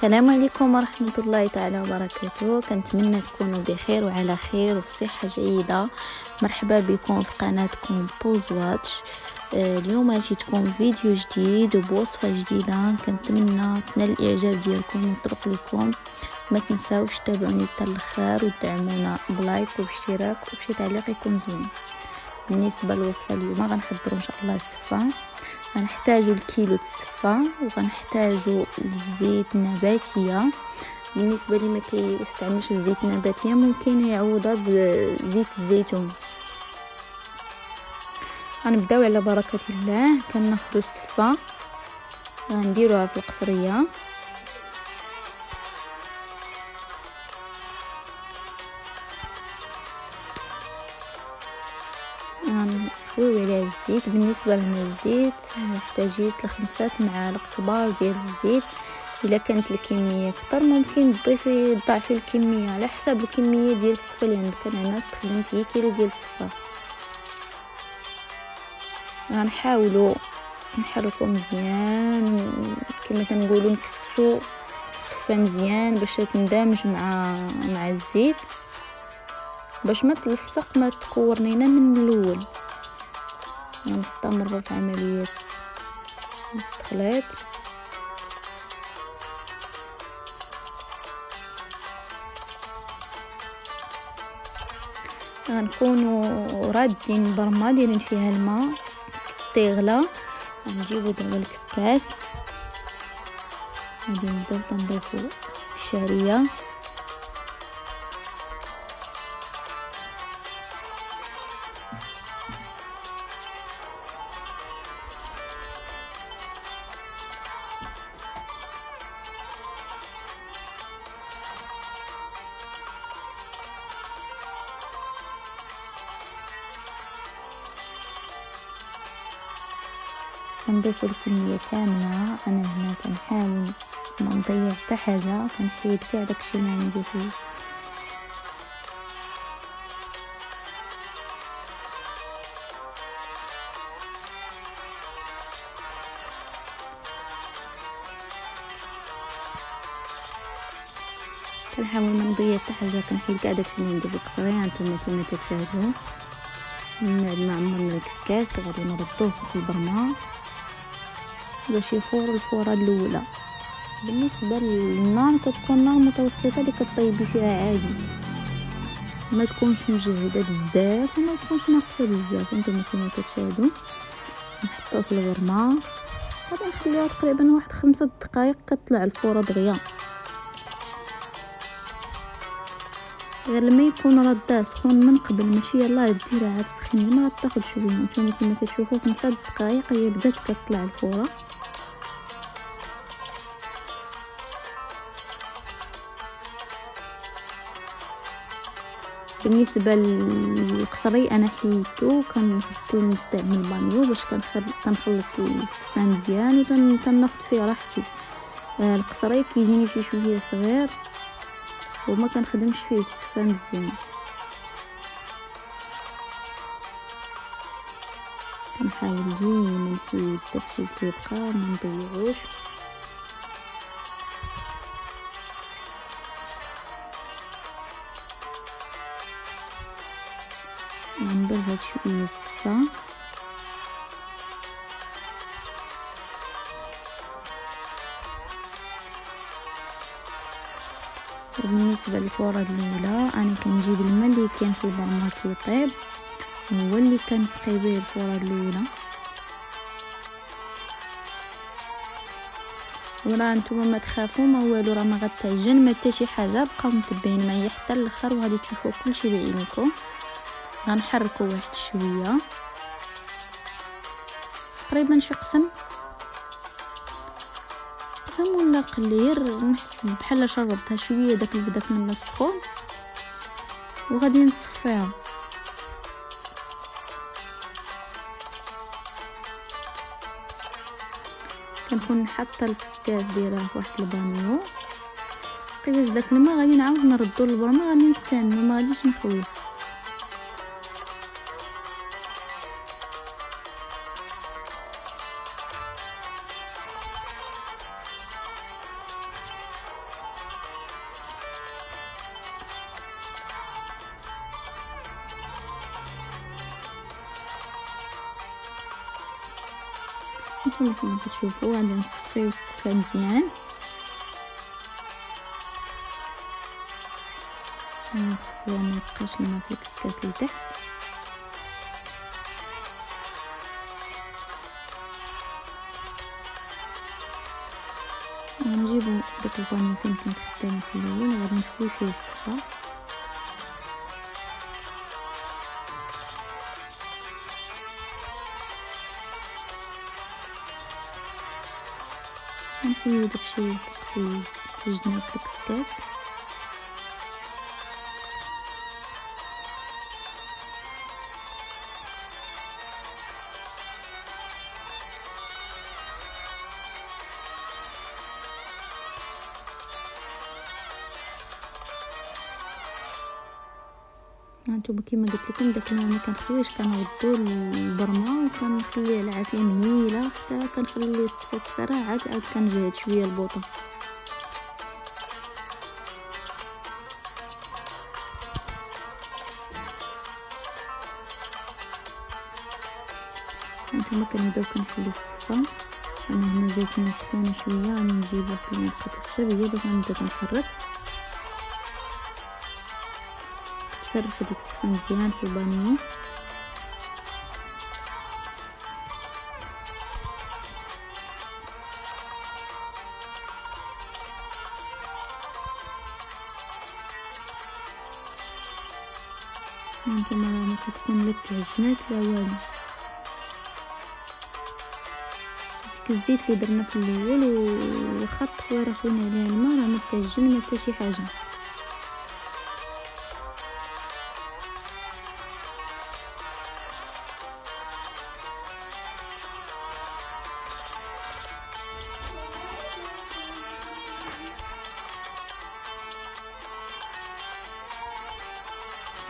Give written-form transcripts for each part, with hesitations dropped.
السلام عليكم ورحمة الله تعالى وبركاته. كنتمنى تكونوا بخير وعلى خير وفي صحة جيدة. مرحبا بكم في قناتكم بوز واتش. اليوم جيتكم فيديو جديد وبوصفة جديدة. كنتمنى تنال الاعجاب ديالكم ويطرق لكم. ما تنساوش تتابعوني حتى الاخر وتدعمونا بلايك وباشتراك وبشي تعليق يكون زوين. بالنسبه للوصفه اليوم غنحضروا ان شاء الله السفه. غنحتاجوا الكيلو السفه وغنحتاجوا الزيت النباتيه. بالنسبه لي ما كيستعملش الزيت النباتيه ممكن يعوضها بزيت الزيتون. غنبداو على بركه الله. كناخذوا السفه غنديروها في القصريه. غنخويو عليها الزيت. بالنسبه لهنا الزيت احتاجيت ل5 معالق كبار ديال الزيت. الا كانت الكميه كتر ممكن تضاعفي الكميه على حسب الكميه ديال السفه اللي عندك. انا هنا استخدمت هي كيلو ديال السفه. غنحاولوا نحركوا مزيان كما كنقولوا نكسكسوا السفه مزيان باش تندمج مع الزيت باش ما تلصق ما تكورنينا من الاول. غنستمروا في عمليه التخليط. غنكونوا رادين البرمه دايرين فيها الماء تيغلى. غنجيبوا دابا الكسكاس غادي نبداو تنضيفوا الشعريه. كنضيفوا الكميه كامله. انا هنا تنحاول ما نضيع حتى حاجه. كنحيد كاع داكشي اللي عندي فيه. كنحاول ما نضيع حتى حاجه. كنحيد كاع داكشي اللي عندي في القصريه. نتوما تتشاهدوا. من بعد ما عمرنا الكسكاس غادي نردوه فوق البرمه باش يفور الفوره الاولى. بالنسبه للنار كتكون نار متوسطه اللي كطيبي فيها عادي. ما تكونش مجهده بزاف وما تكونش ناقصه بزاف. انتم كما كتشاهدوا نحطوه في البرمه. غادي نخليوها تقريبا واحد 5 دقائق كتطلع الفوره دغيا. غير لما يكون ردا سخون من قبل ماشي يلاه ديرها عاد سخني ما غتاخذ شويه. نتوما كما كتشوفوا 5 دقائق هي بدات كتطلع الفوره. بالنسبه للقصري انا حيدته. كنفضل نستعمل بانيو باش كنخلط السفه مزيان وتناخذ فيه راحتي. القصري كيجيني شي شويه صغير وما كنخدمش فيه السفه مزيان. كنحاول ديما نحيد داكشي اللي تيبقى ما نضيعوش. غنبرد شويه السفه. وبالنسبه للفوره الاولى انا كنجيب الماء اللي كان في البرمه كيطيب هو اللي كنسقي به الفوره الاولى. وراه نتوما ما تخافوا ما والو راه ما غتعجن ما حتى شي حاجه. بقاو متبعين معايا حتى الاخر وغادي تشوفوا كلشي بعينيكم. غنحركوا واحد شويه تقريبا شي قسم ولا قلير. نحس بحال شربتها شويه داك الماء السخون وغادي نصفيها. كنكون حاطه الكسكاس دايره في واحد البانيو. كيفاش داك الماء غادي نعاود نردو للبرمه غادي نستعملو ما غاديش نخويه. نتوما كما كتشوفوا غادي نصفيو الصفه مزيان، نصفيو ما يبقاش الماء في الكسكاس لتحت. غنجيبو داك البانيو فين كنت خدامه في الاول، غادي نخوي فيه الصفه، غنحيدو داكشي في جناب الكسكاس. هانتوما كيما قلت لكم داك الماء ما كنخليهش، كنغدو للبرمه وكنخليه العافيه مهيله حتى كنخلي الصفه تستراح، عاد كنجهد شويه البوطه. هانتوما كنبداو كنحلو الصفه. انا هنا جاتني سخونه شويه، غادي نجيب واحد الملقه الخشب هي باش نبدا كنحرك، نسرح ديك الصفه مزيان في البانيو. هانتوما راه ما كتكون لا تعجنات لا والو، ديك الزيت اللي درنا في الاول وخا التخويره خوينا عليها الماء راه ما تعجن ما حتى شي حاجه.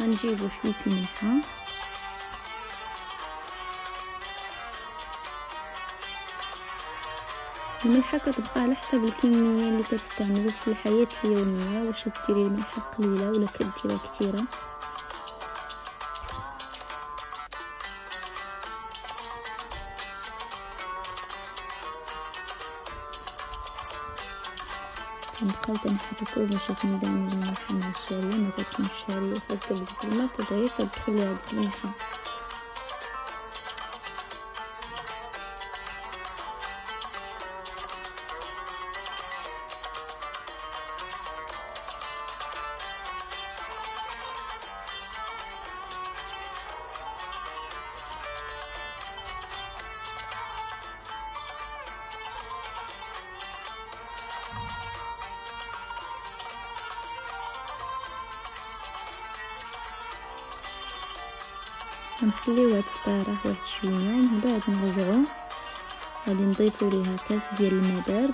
غنجيبو شويه الملحه، الملحه كتبقى على حسب الكميه اللي كتستعملو في الحياه اليوميه، واش ديري الملحه قليله ولا كديرها كثيره. كنبقاو تنحركو باش تندمج الملحه مع الشعريه، ما تكون الشعريه خالطه بديك الماء تبغي كتدخل ليها ديك الملحه. غنخليوها تستراح واحد شويه، ومن بعد نرجعو غادي نضيفو ليها كاس ديال الماء بارد.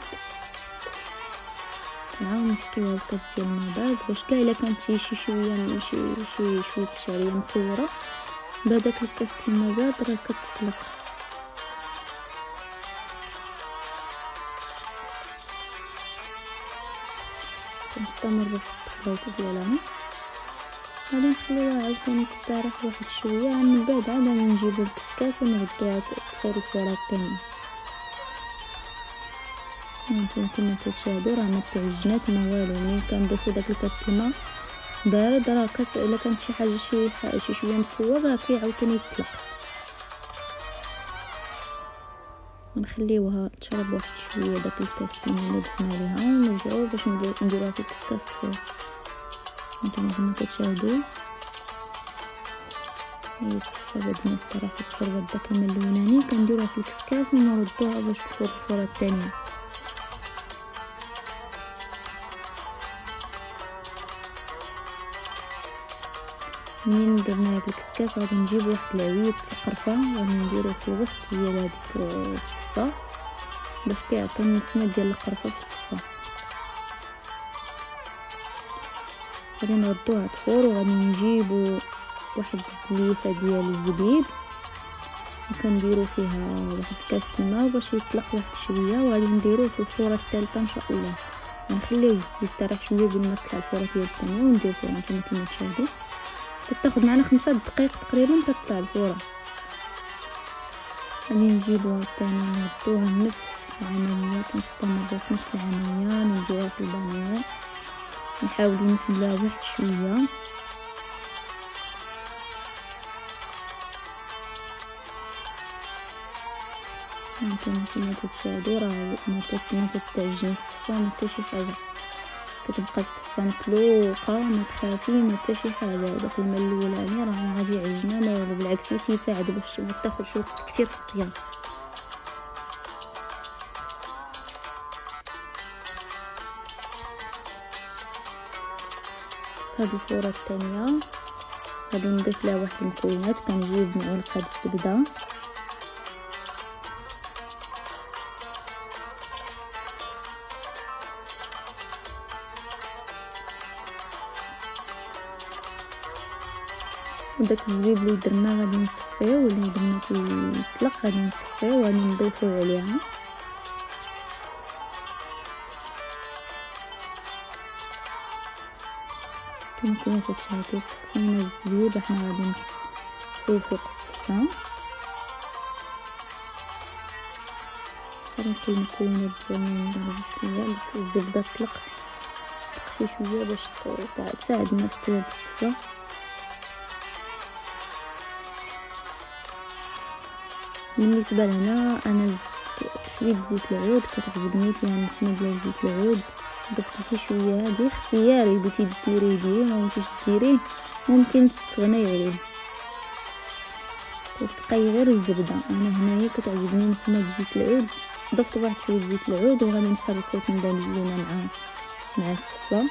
نعاود نسقيوها بكاس ديال الماء بارد باش كاع الا كانت شي شويه شويه الشعريه مكوره بهداك الكاس ديال الماء بارد راه كتطلق. كنستمروا في التخليط ديالها، غادي نخليوها عاوتاني تستراح واحد شويه، من بعد عاد نجيبو الكسكاس ونردوها فوق الفران الثاني. هانتوما كما تشاهدوا راه ما تعجنات ما والو، ملي كنضيفو داك الكاس الماء بارد راه الا كانت شي حاجه شي شويه مكور راه عاوتاني يطلق. ونخليوها تشرب واحد شويه داك الكاس اللي ضفنا ليها، ونرجعو باش نديروها في الكسكاس الفوق. هانتوما كما كتشاهدوا هي الصفه بعد ما استراحت وشربت داك الماء الاولاني كنديروها في الكسكاس ونردوها باش تدخل الفران الثانيه. منين درناها في الكسكاس غادي نجيب واحد العويد القرفه غادي نديروه في الوسط ديال هذيك الصفه باش كيعطي النسمه ديال القرفه في الصفه. غادي نردوها تفور وغادي نجيبو واحد الليفه ديال الزبيب وكنديرو فيها واحد كاس الماء باش يطلق واحد شويه، وغادي نديروه في الفوره الثالثه ان شاء الله. غنخليوه يستراح شويه قبل ما تطلع الفوره ديال الثانيه وندير فيها. نتوما كما تشاهدوا تاخذ معنا 5 دقائق تقريبا تطلع الفوره. غادي نجيبوها تاني نردوها نفس العملية، تنستمرو في نفس العملية، نديروها في البانيو، نحاولو نحلوها واحد شوية. هانتوما كيما تتشاهدو راه ما تتعجن الصفة ما حتى شي حاجة، كتبقى الصفة مطلوقة ما تخافي ما حتى شي حاجة. داك الماء الاولاني راه ما غادي يعجنها ما والو، بالعكس تيساعد باش تاخد شي وقت كتير في الطياب. هاد الفورة الثانية غادي نضيف لها واحد المكونات، كنجيب معلقة الزبدة، وداك الزبيب اللي درنا غادي نصفيه، واللي درنا تيطلق غادي نصفيه وغادي نضيفو عليها. كما تتشاهدوا صفينا الزبيب، احنا غادي نحطوه فوق الصفة. غادي نحط المكونات ديالنا ندرجو شويه، الزبده تطلق شي شويه باش تساعدنا في طياب الصفه. بالنسبه لهنا انا زدت شويه زيت العود، كتعجبني فيها النسمه ديال زيت العود، ضفت شي شويه. هذه اختياري، بغيتي ديريه ديريه، ما بغيتيش ديريه ممكن تستغني عليه، كتبقاي غير الزبده. انا هنايا كتعجبني نسمه زيت العود، ضفت واحد شويه زيت العود وغادي نحركو تندمج لينا مع الصفه.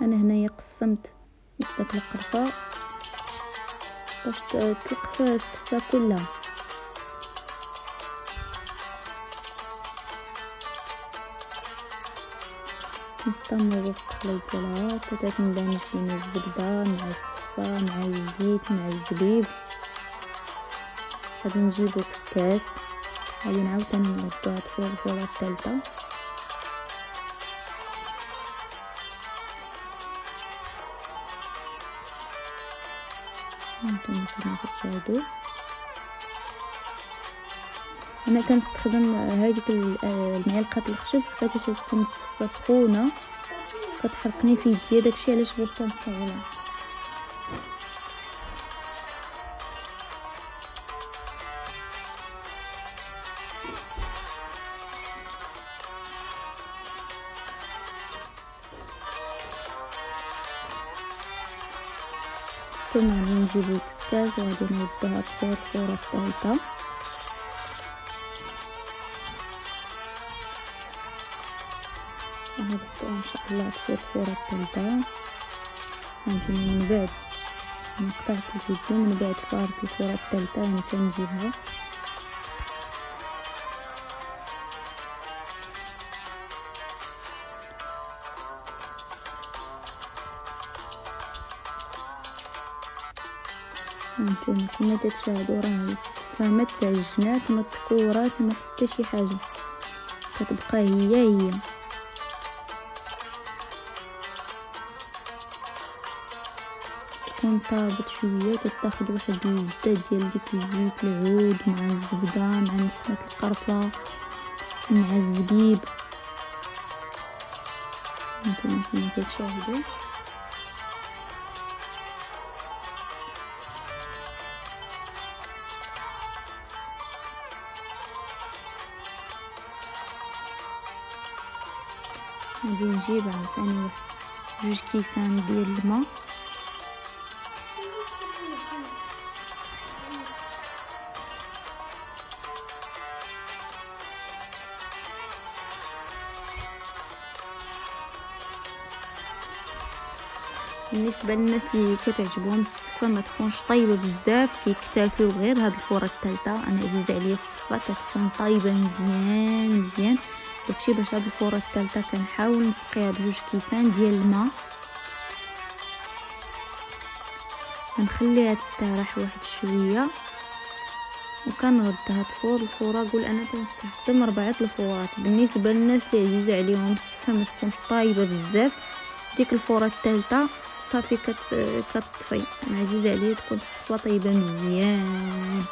انا هنايا قسمت داك القرفه باش تطلق فيها الصفه كلها. نستمروا في التخليط ديالها حتى تندمج بين الزبده مع الصفه مع الزيت مع الزبيب. غادي نجيبو كسكاس، غادي نعاوتاني نردوها فوق الفوره الثالثه. هانتوما كما تشاهدوا انا كنستخدم هذيك المعلقه الخشب حيت تكون الصفه سخونه كتحرقني في يدي، داكشي علاش باش كنستعملها. ثم غادي نجيبو الكسكاس وغادي نردوها فوق الفوره الثالثه. نحطوها ان شاء الله فوق الفوره الثالثه. هانتوما من بعد انا قطعت الفيديو من بعد فارت الفوره الثالثه يعني تنجيبها. هانتوما كما تتشاهدوا راه الصفه ما تعجنات ما تكورات ما حتى شي حاجه، كتبقى هي تكون طابت شويه، كتاخد واحد اللذه ديال ديك الزيت العود مع الزبده مع نسمه القرفه مع الزبيب. هانتوما كما تتشاهدوا غادي نجيب عاوتاني واحد 2 كيسان ديال الماء. بالنسبه للناس اللي كتعجبهم الصفه ما تكونش طيبه بزاف كيكتفيو غير هاد الفوره الثالثه. انا عزيز عليا الصفه كتكون طيبه مزيان داكشي باش هاد الفوره الثالثه كنحاول نسقيها ب2 كيسان ديال الماء. غنخليها تستراح واحد شويه وكنرد هاد الفورة قول انا تنستخدم 4 الفورات. بالنسبه للناس اللي عزيز عليهم الصفه ما تكونش طايبه بزاف، ديك الفوره الثالثه صافي كتطفي. انا عزيز عليا تكون الصفه طيبه مزيان.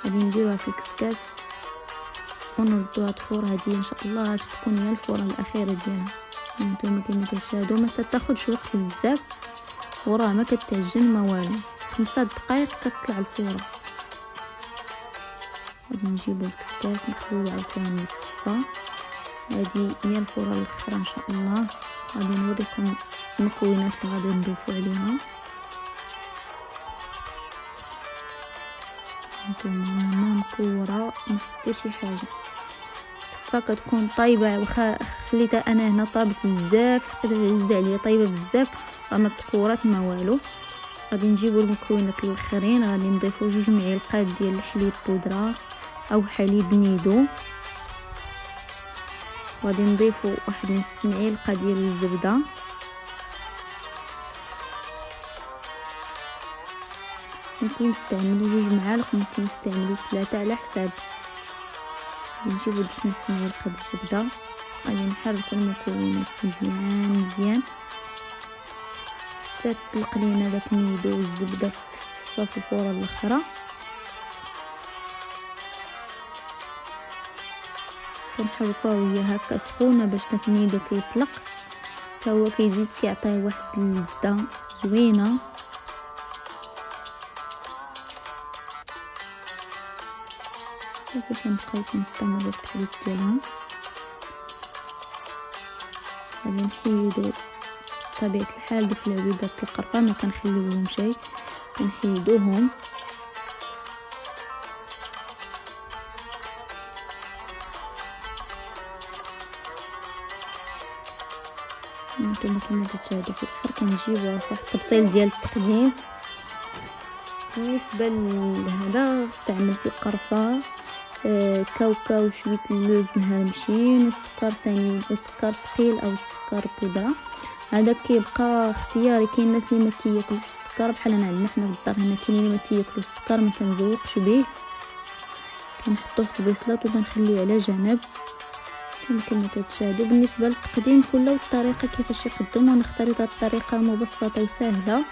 غادي نديروها في الكسكاس ونردو هاد الفوره. هادي ان شاء الله غادي تكون هي الفوره الاخيره ديالها. نتوما كما تشاهدوا ما تاخذش وقت بزاف وراه ما كتعجن ما والو، 5 دقائق كتطلع الفوره. غادي نجيبو الكسكاس نخليوه عاوتاني يصفى. هذه هي الفوره الاخرى ان شاء الله. غادي نوريكم المكونات اللي غادي نضيفو عليها. نتوما ما مكوره ما حتى شي حاجه، الصفه كتكون طايبه. واخا خليتها انا هنا طابت بزاف يقدر يعز عليا طايبه بزاف راه ما تقورات ما والو. غادي نجيبو المكونات الاخرين. غادي نضيفو 2 معالق ديال الحليب بودره او حليب نيدو. غادي نضيفو 1 نص معلقه ديال الزبده. ممكن تستعملوا 2 معالق، ممكن تستعملوا 3 على حساب. نجيبو ديك نص معلقه الزبده. غادي نحركو المكونات مزيان حتى تطلق لينا داك النيدو والزبده في الصفه في الفوره الاخرى. كنحركوها وهي هكا سخونه باش داك النيدو كيطلق حتى هو كيزيد كيعطيه واحد اللذه زوينه. صافي كنبقاو كنستمروا في التحريك ديالها. غادي نحيدو بطبيعه الحال دوك العويدات القرفه ما كنخليوهم شي، كنحيدوهم. نتوما كما تشاهدوا في الاخر كنجيبوها في واحد الطبسيل ديال التقديم. بالنسبه لهذا استعملت القرفه، كاوكاو وشويه اللوز مهرمشين والسكر ثاني وسكر ثقيل او سكر بودره. هذا كيبقى اختياري. كاين الناس اللي ما تياكلوش السكر بحال انا عندنا حنا في الدار هنا كاينين اللي ما تياكلوش السكر ما كنذوقش به، كنحطوه في البيصلات وكنخليه على جنب كما تشاهدوا. بالنسبه للتقديم كله والطريقه كيفاش يقدم، انا اختاريت هذه الطريقه مبسطه وسهله.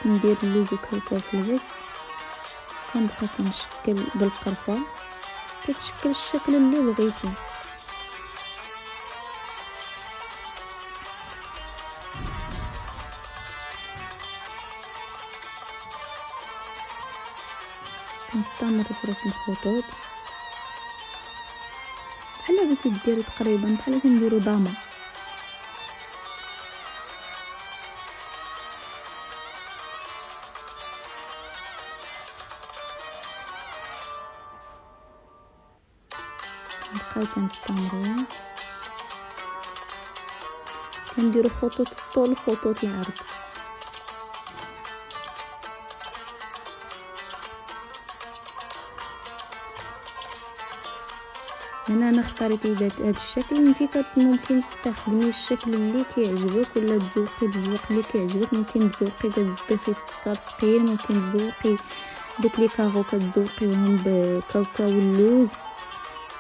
ندير اللوز وكاوكاو في الوسط، كنبقى كنشكل بالقرفه كتشكل الشكل اللي بغيتي. كنستمر في رسم الخطوط بحال بغيتي ديري تقريبا بحال كنديرو ضامه. نبقاو كنستمروا كنديرو خطوط الطول وخطوط العرض. هنا انا اختاريت هذا الشكل. انت ممكن تستخدمي الشكل اللي كيعجبك ولا تذوقي بالذوق اللي كيعجبك. ممكن تذوقي تضيفي السكر ثقيل، ممكن تذوقي دوك لي كاغو كتذوقيهم بكاوكاو واللوز.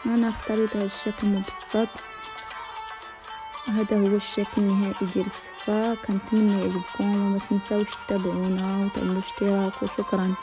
انا اختاريت هذا الشكل مبسط. هذا هو الشكل النهائي ديال الصفه. كنتمنى يعجبكم وما تنساوش تتابعونا وتعملوا اشتراك وشكرا.